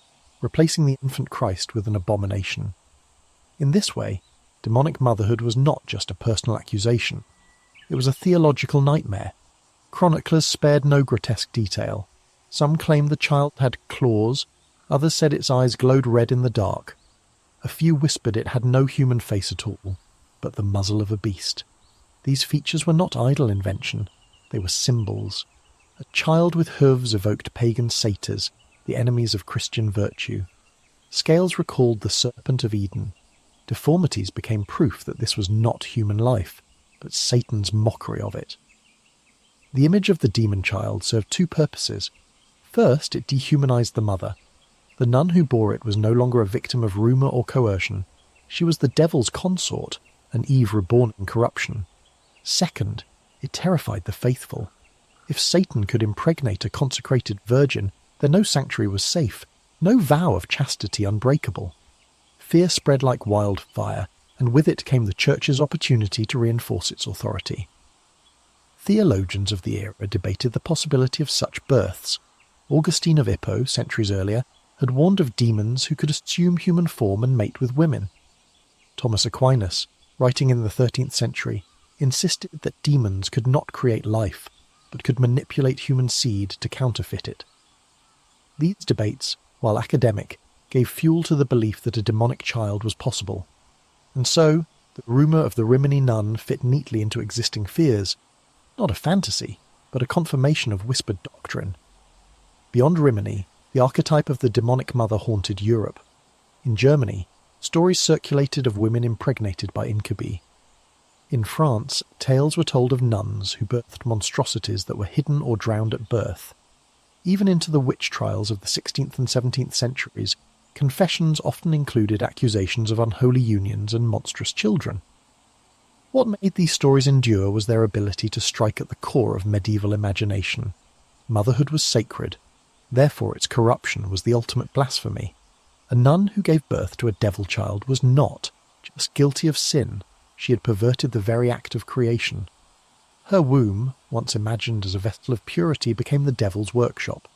replacing the infant Christ with an abomination. In this way, demonic motherhood was not just a personal accusation. It was a theological nightmare. Chroniclers spared no grotesque detail. Some claimed the child had claws, others said its eyes glowed red in the dark. A few whispered it had no human face at all, but the muzzle of a beast. These features were not idle invention, they were symbols. A child with hooves evoked pagan satyrs, the enemies of Christian virtue. Scales recalled the serpent of Eden. Deformities became proof that this was not human life, but Satan's mockery of it. The image of the demon child served two purposes. First, it dehumanized the mother. The nun who bore it was no longer a victim of rumour or coercion. She was the devil's consort, an Eve reborn in corruption. Second, it terrified the faithful. If Satan could impregnate a consecrated virgin, then no sanctuary was safe, no vow of chastity unbreakable. Fear spread like wildfire, and with it came the Church's opportunity to reinforce its authority. Theologians of the era debated the possibility of such births. Augustine of Hippo, centuries earlier, had warned of demons who could assume human form and mate with women. Thomas Aquinas, writing in the 13th century, insisted that demons could not create life, but could manipulate human seed to counterfeit it. These debates, while academic, gave fuel to the belief that a demonic child was possible. And so, the rumour of the Rimini nun fit neatly into existing fears, not a fantasy, but a confirmation of whispered doctrine. Beyond Rimini, the archetype of the demonic mother haunted Europe. In Germany, stories circulated of women impregnated by incubi. In France, tales were told of nuns who birthed monstrosities that were hidden or drowned at birth. Even into the witch trials of the 16th and 17th centuries, confessions often included accusations of unholy unions and monstrous children. What made these stories endure was their ability to strike at the core of medieval imagination. Motherhood was sacred, therefore its corruption was the ultimate blasphemy. A nun who gave birth to a devil child was not just guilty of sin, she had perverted the very act of creation. Her womb, once imagined as a vessel of purity, became the devil's workshop.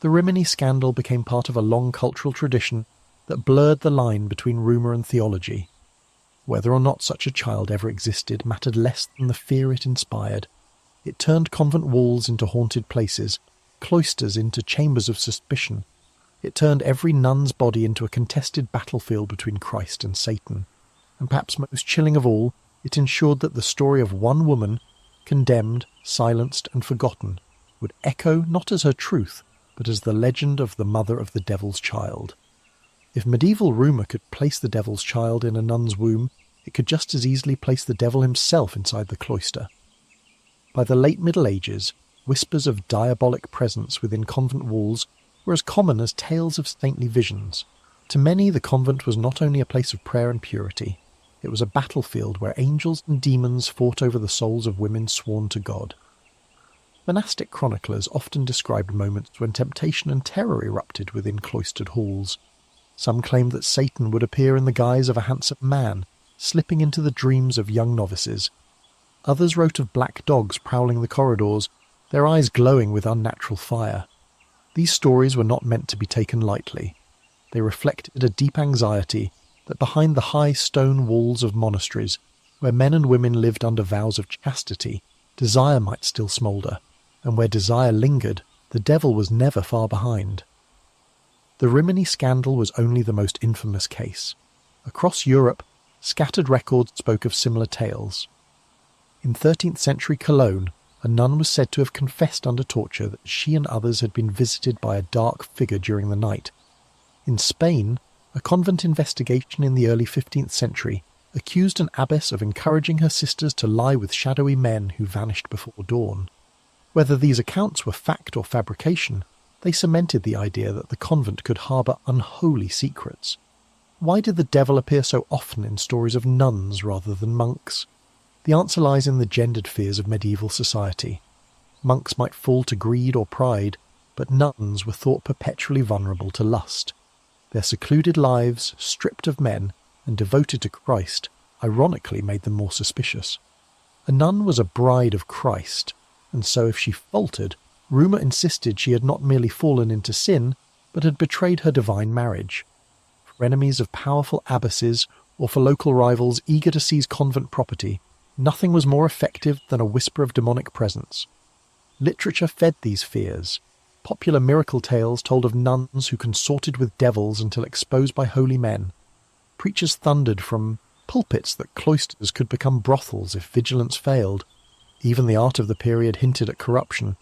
The Rimini scandal became part of a long cultural tradition that blurred the line between rumour and theology. Whether or not such a child ever existed mattered less than the fear it inspired. It turned convent walls into haunted places, cloisters into chambers of suspicion. It turned every nun's body into a contested battlefield between Christ and Satan. And perhaps most chilling of all, it ensured that the story of one woman, condemned, silenced and forgotten, would echo not as her truth, but as the legend of the mother of the devil's child. If medieval rumour could place the devil's child in a nun's womb, it could just as easily place the devil himself inside the cloister. By the late Middle Ages, whispers of diabolic presence within convent walls were as common as tales of saintly visions. To many, the convent was not only a place of prayer and purity, it was a battlefield where angels and demons fought over the souls of women sworn to God. Monastic chroniclers often described moments when temptation and terror erupted within cloistered halls. Some claimed that Satan would appear in the guise of a handsome man, slipping into the dreams of young novices. Others wrote of black dogs prowling the corridors, their eyes glowing with unnatural fire. These stories were not meant to be taken lightly. They reflected a deep anxiety that behind the high stone walls of monasteries, where men and women lived under vows of chastity, desire might still smoulder, and where desire lingered, the devil was never far behind. The Rimini scandal was only the most infamous case. Across Europe, scattered records spoke of similar tales. In 13th century Cologne, a nun was said to have confessed under torture that she and others had been visited by a dark figure during the night. In Spain, a convent investigation in the early 15th century accused an abbess of encouraging her sisters to lie with shadowy men who vanished before dawn. Whether these accounts were fact or fabrication, they cemented the idea that the convent could harbour unholy secrets. Why did the devil appear so often in stories of nuns rather than monks? The answer lies in the gendered fears of medieval society. Monks might fall to greed or pride, but nuns were thought perpetually vulnerable to lust. Their secluded lives, stripped of men and devoted to Christ, ironically made them more suspicious. A nun was a bride of Christ, and so if she faltered, rumour insisted she had not merely fallen into sin, but had betrayed her divine marriage. For enemies of powerful abbesses, or for local rivals eager to seize convent property, nothing was more effective than a whisper of demonic presence. Literature fed these fears. Popular miracle tales told of nuns who consorted with devils until exposed by holy men. Preachers thundered from pulpits that cloisters could become brothels if vigilance failed. Even the art of the period hinted at corruption.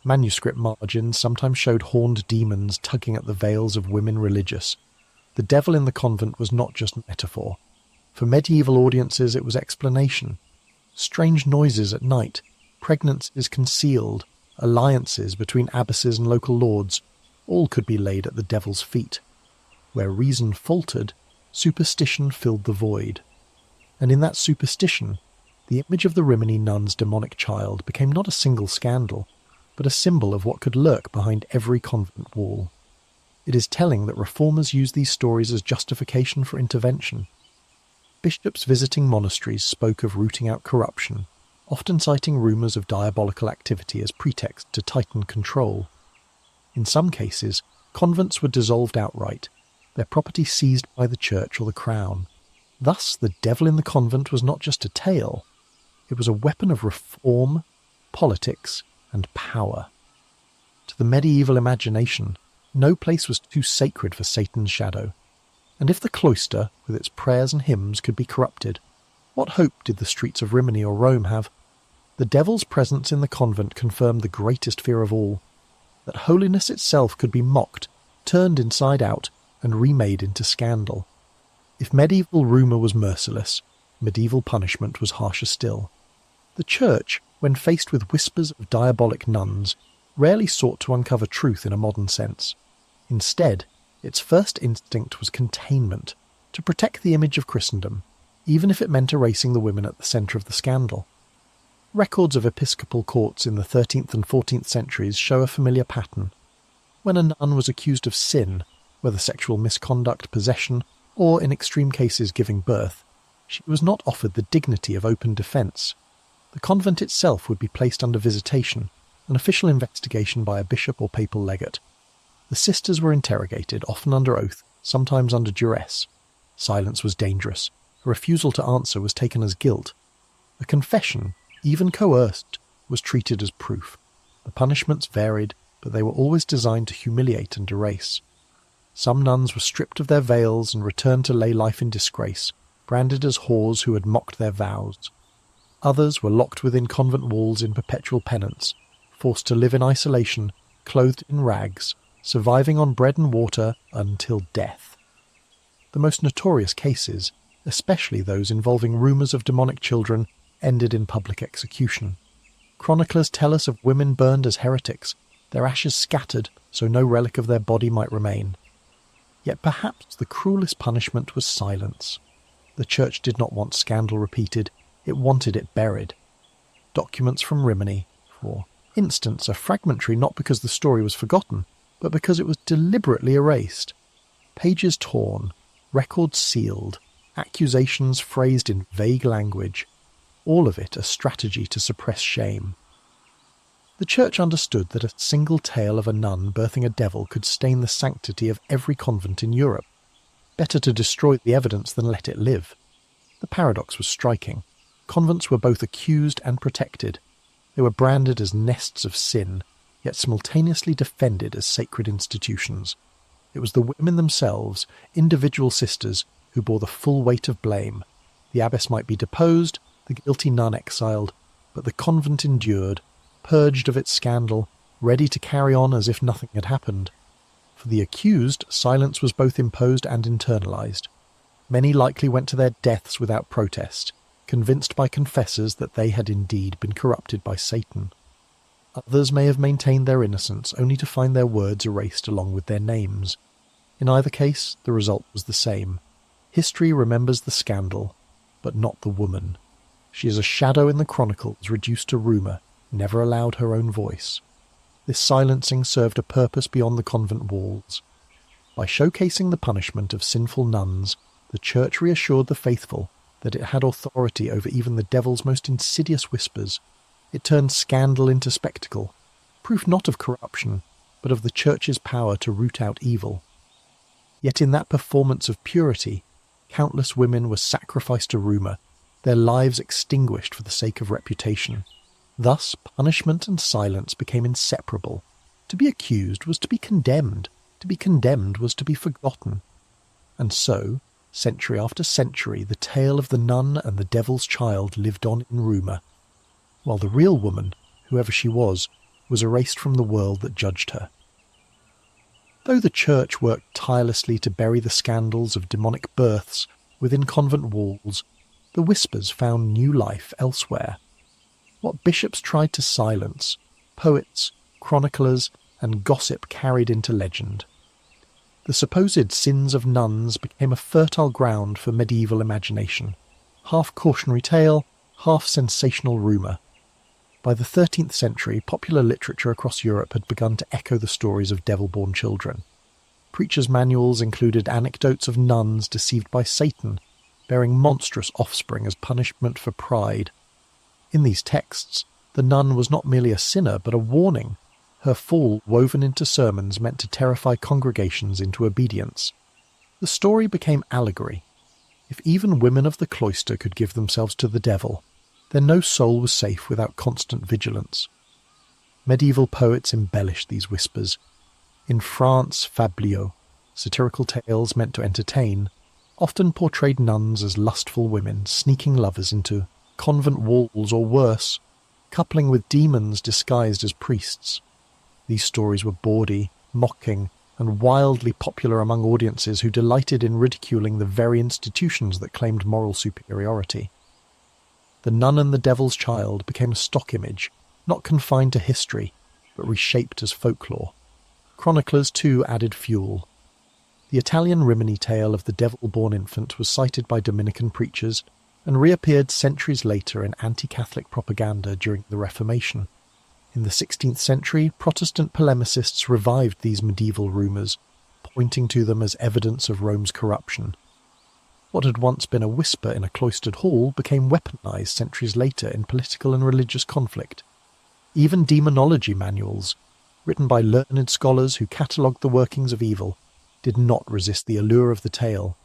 Manuscript margins sometimes showed horned demons tugging at the veils of women religious. The devil in the convent was not just metaphor. For medieval audiences it was explanation. Strange noises at night, pregnancies concealed, alliances between abbesses and local lords, all could be laid at the devil's feet. Where reason faltered, superstition filled the void. And in that superstition, the image of the Rimini nun's demonic child became not a single scandal, but a symbol of what could lurk behind every convent wall. It is telling that reformers used these stories as justification for intervention. Bishops visiting monasteries spoke of rooting out corruption, often citing rumours of diabolical activity as pretext to tighten control. In some cases, convents were dissolved outright, their property seized by the church or the crown. Thus, the devil in the convent was not just a tale, it was a weapon of reform, politics, and power. To the medieval imagination, no place was too sacred for Satan's shadow. And if the cloister, with its prayers and hymns, could be corrupted, what hope did the streets of Rimini or Rome have? The devil's presence in the convent confirmed the greatest fear of all, that holiness itself could be mocked, turned inside out, and remade into scandal. If medieval rumour was merciless, medieval punishment was harsher still. The Church, when faced with whispers of diabolic nuns, rarely sought to uncover truth in a modern sense. Instead, its first instinct was containment, to protect the image of Christendom, even if it meant erasing the women at the centre of the scandal. Records of episcopal courts in the 13th and 14th centuries show a familiar pattern. When a nun was accused of sin, whether sexual misconduct, possession, or in extreme cases giving birth, she was not offered the dignity of open defence. The convent itself would be placed under visitation, an official investigation by a bishop or papal legate. The sisters were interrogated, often under oath, sometimes under duress. Silence was dangerous. A refusal to answer was taken as guilt. A confession, even coerced, was treated as proof. The punishments varied, but they were always designed to humiliate and erase. Some nuns were stripped of their veils and returned to lay life in disgrace, branded as whores who had mocked their vows. Others were locked within convent walls in perpetual penance, forced to live in isolation, clothed in rags, surviving on bread and water until death. The most notorious cases, especially those involving rumours of demonic children, ended in public execution. Chroniclers tell us of women burned as heretics, their ashes scattered so no relic of their body might remain. Yet perhaps the cruelest punishment was silence. The Church did not want scandal repeated, it wanted it buried. Documents from Rimini, for instance, are fragmentary not because the story was forgotten, but because it was deliberately erased. Pages torn, records sealed, accusations phrased in vague language, all of it a strategy to suppress shame. The Church understood that a single tale of a nun birthing a devil could stain the sanctity of every convent in Europe. Better to destroy the evidence than let it live. The paradox was striking. Convents were both accused and protected. They were branded as nests of sin, yet simultaneously defended as sacred institutions. It was the women themselves, individual sisters, who bore the full weight of blame. The abbess might be deposed, the guilty nun exiled, but the convent endured, purged of its scandal, ready to carry on as if nothing had happened. For the accused, silence was both imposed and internalized. Many likely went to their deaths without protest, convinced by confessors that they had indeed been corrupted by Satan. Others may have maintained their innocence only to find their words erased along with their names. In either case, the result was the same. History remembers the scandal, but not the woman. She is a shadow in the chronicles, reduced to rumour, never allowed her own voice. This silencing served a purpose beyond the convent walls. By showcasing the punishment of sinful nuns, the Church reassured the faithful that it had authority over even the devil's most insidious whispers. It turned scandal into spectacle, proof not of corruption, but of the Church's power to root out evil. Yet in that performance of purity, countless women were sacrificed to rumour, their lives extinguished for the sake of reputation. Thus, punishment and silence became inseparable. To be accused was to be condemned. To be condemned was to be forgotten. And so, century after century, the tale of the nun and the devil's child lived on in rumour, while the real woman, whoever she was erased from the world that judged her. Though the Church worked tirelessly to bury the scandals of demonic births within convent walls, the whispers found new life elsewhere. What bishops tried to silence, poets, chroniclers, and gossip carried into legend. The supposed sins of nuns became a fertile ground for medieval imagination, half cautionary tale, half sensational rumour. By the 13th century, popular literature across Europe had begun to echo the stories of devil-born children. Preachers' manuals included anecdotes of nuns deceived by Satan, bearing monstrous offspring as punishment for pride. In these texts, the nun was not merely a sinner, but a warning. Her fall, woven into sermons, meant to terrify congregations into obedience. The story became allegory. If even women of the cloister could give themselves to the devil, then no soul was safe without constant vigilance. Medieval poets embellished these whispers. In France, fabliaux, satirical tales meant to entertain, often portrayed nuns as lustful women sneaking lovers into convent walls or worse, coupling with demons disguised as priests. These stories were bawdy, mocking, and wildly popular among audiences who delighted in ridiculing the very institutions that claimed moral superiority. The nun and the devil's child became a stock image, not confined to history, but reshaped as folklore. Chroniclers, too, added fuel. The Italian Rimini tale of the devil-born infant was cited by Dominican preachers and reappeared centuries later in anti-Catholic propaganda during the Reformation. In the 16th century, Protestant polemicists revived these medieval rumours, pointing to them as evidence of Rome's corruption. What had once been a whisper in a cloistered hall became weaponized centuries later in political and religious conflict. Even demonology manuals, written by learned scholars who catalogued the workings of evil, did not resist the allure of the tale.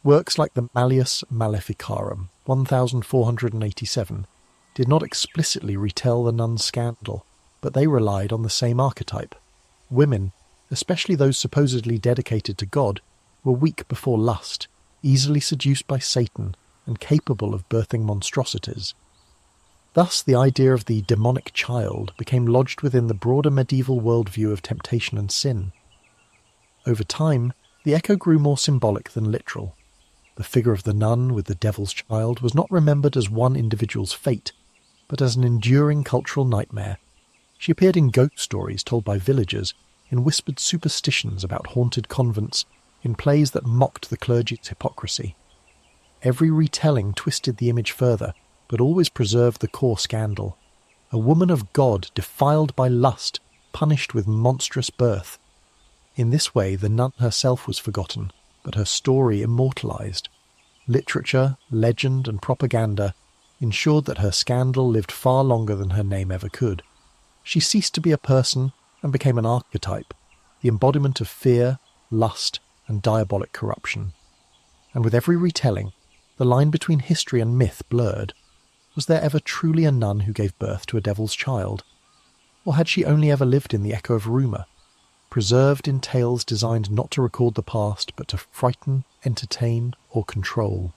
Works like the Malleus Maleficarum, 1487, did not explicitly retell the nun's scandal, but they relied on the same archetype. Women, especially those supposedly dedicated to God, were weak before lust, easily seduced by Satan, and capable of birthing monstrosities. Thus the idea of the demonic child became lodged within the broader medieval worldview of temptation and sin. Over time, the echo grew more symbolic than literal. The figure of the nun with the devil's child was not remembered as one individual's fate, but as an enduring cultural nightmare. She appeared in ghost stories told by villagers, in whispered superstitions about haunted convents, in plays that mocked the clergy's hypocrisy. Every retelling twisted the image further, but always preserved the core scandal. A woman of God defiled by lust, punished with monstrous birth. In this way, the nun herself was forgotten, but her story immortalized. Literature, legend, and propaganda ensured that her scandal lived far longer than her name ever could. She ceased to be a person and became an archetype, the embodiment of fear, lust, and diabolic corruption. And with every retelling, the line between history and myth blurred. Was there ever truly a nun who gave birth to a devil's child? Or had she only ever lived in the echo of rumour, preserved in tales designed not to record the past, but to frighten, entertain, or control?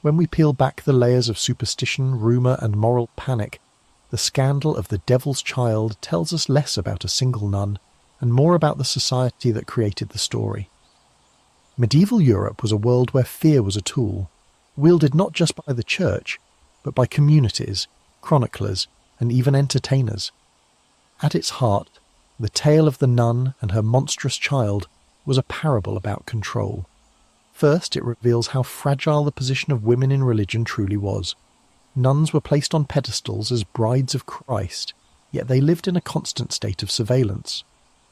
When we peel back the layers of superstition, rumour, and moral panic, the scandal of the devil's child tells us less about a single nun and more about the society that created the story. Medieval Europe was a world where fear was a tool, wielded not just by the church, but by communities, chroniclers, and even entertainers. At its heart, the tale of the nun and her monstrous child was a parable about control. First, it reveals how fragile the position of women in religion truly was. Nuns were placed on pedestals as brides of Christ, yet they lived in a constant state of surveillance.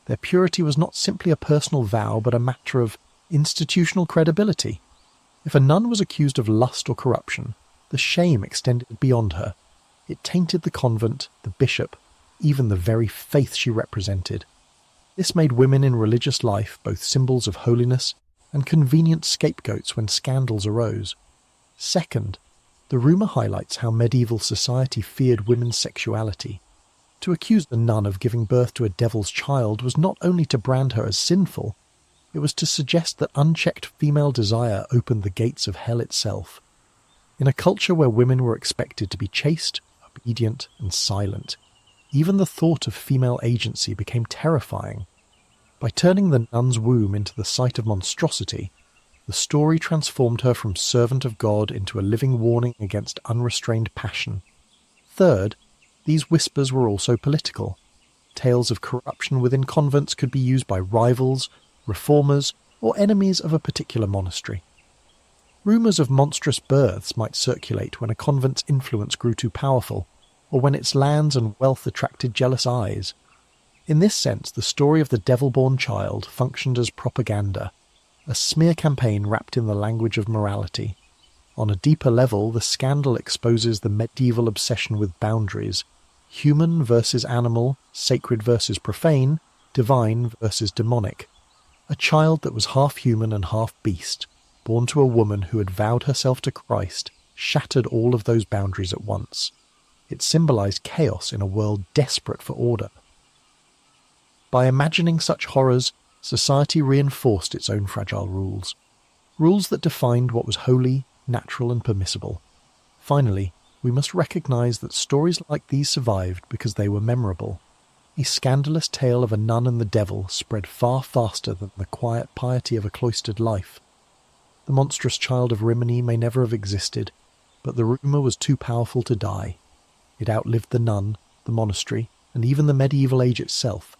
Their purity was not simply a personal vow, but a matter of institutional credibility. If a nun was accused of lust or corruption, the shame extended beyond her. It tainted the convent, the bishop, even the very faith she represented. This made women in religious life both symbols of holiness and convenient scapegoats when scandals arose. Second, the rumour highlights how medieval society feared women's sexuality. To accuse a nun of giving birth to a devil's child was not only to brand her as sinful, it was to suggest that unchecked female desire opened the gates of hell itself. In a culture where women were expected to be chaste, obedient, and silent, even the thought of female agency became terrifying. By turning the nun's womb into the site of monstrosity, the story transformed her from servant of God into a living warning against unrestrained passion. Third, these whispers were also political. Tales of corruption within convents could be used by rivals, reformers, or enemies of a particular monastery. Rumours of monstrous births might circulate when a convent's influence grew too powerful, or when its lands and wealth attracted jealous eyes. In this sense, the story of the devil-born child functioned as propaganda, a smear campaign wrapped in the language of morality. On a deeper level, the scandal exposes the medieval obsession with boundaries: human versus animal, sacred versus profane, divine versus demonic. A child that was half human and half beast, born to a woman who had vowed herself to Christ, shattered all of those boundaries at once. It symbolized chaos in a world desperate for order. By imagining such horrors, society reinforced its own fragile rules. Rules that defined what was holy, natural, and permissible. Finally, we must recognize that stories like these survived because they were memorable. A scandalous tale of a nun and the devil spread far faster than the quiet piety of a cloistered life. The monstrous child of Rimini may never have existed, but the rumour was too powerful to die. It outlived the nun, the monastery, and even the medieval age itself,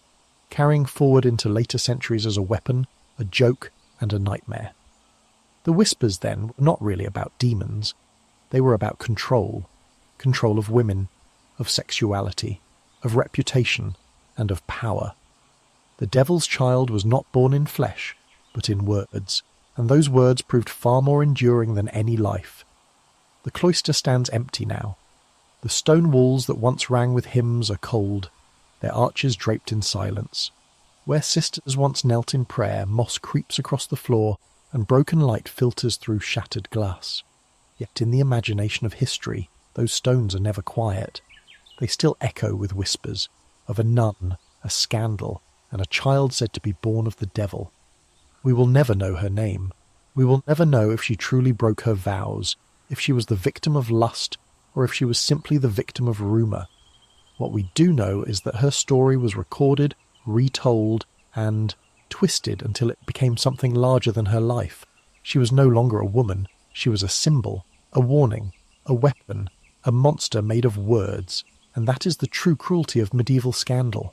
carrying forward into later centuries as a weapon, a joke, and a nightmare. The whispers, then, were not really about demons. They were about control of women, of sexuality, of reputation, and of power. The devil's child was not born in flesh, but in words, and those words proved far more enduring than any life. The cloister stands empty now. The stone walls that once rang with hymns are cold, their arches draped in silence. Where sisters once knelt in prayer, moss creeps across the floor, and broken light filters through shattered glass. Yet in the imagination of history, those stones are never quiet. They still echo with whispers of a nun, a scandal, and a child said to be born of the devil. We will never know her name. We will never know if she truly broke her vows, if she was the victim of lust, or if she was simply the victim of rumour. What we do know is that her story was recorded, retold, and twisted until it became something larger than her life. She was no longer a woman. She was a symbol, a warning, a weapon, a monster made of words, and that is the true cruelty of medieval scandal.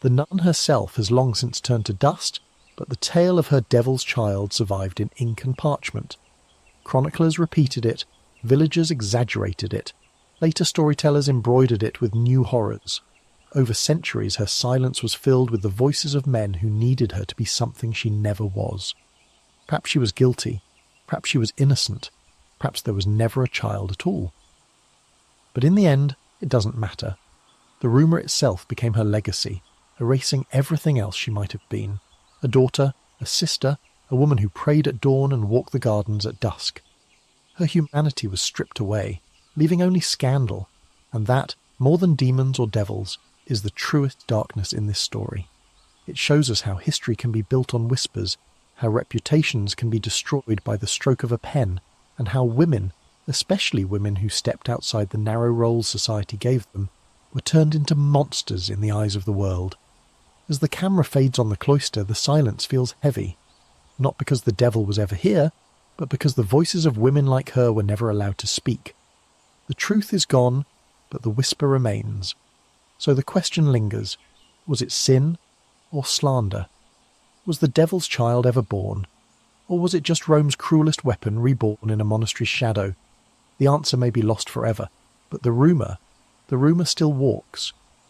The nun herself has long since turned to dust, but the tale of her devil's child survived in ink and parchment. Chroniclers repeated it, villagers exaggerated it, later storytellers embroidered it with new horrors. Over centuries her silence was filled with the voices of men who needed her to be something she never was. Perhaps she was guilty, perhaps she was innocent, perhaps there was never a child at all. But in the end, it doesn't matter. The rumour itself became her legacy, erasing everything else she might have been. A daughter, a sister, a woman who prayed at dawn and walked the gardens at dusk. Her humanity was stripped away, leaving only scandal, and that, more than demons or devils, is the truest darkness in this story. It shows us how history can be built on whispers, how reputations can be destroyed by the stroke of a pen, and how women, especially women who stepped outside the narrow roles society gave them, were turned into monsters in the eyes of the world. As the camera fades on the cloister, the silence feels heavy, not because the devil was ever here, but because the voices of women like her were never allowed to speak. The truth is gone, but the whisper remains. So the question lingers, was it sin or slander? Was the devil's child ever born? Or was it just Rome's cruelest weapon reborn in a monastery's shadow? The answer may be lost forever, but the rumour still walks,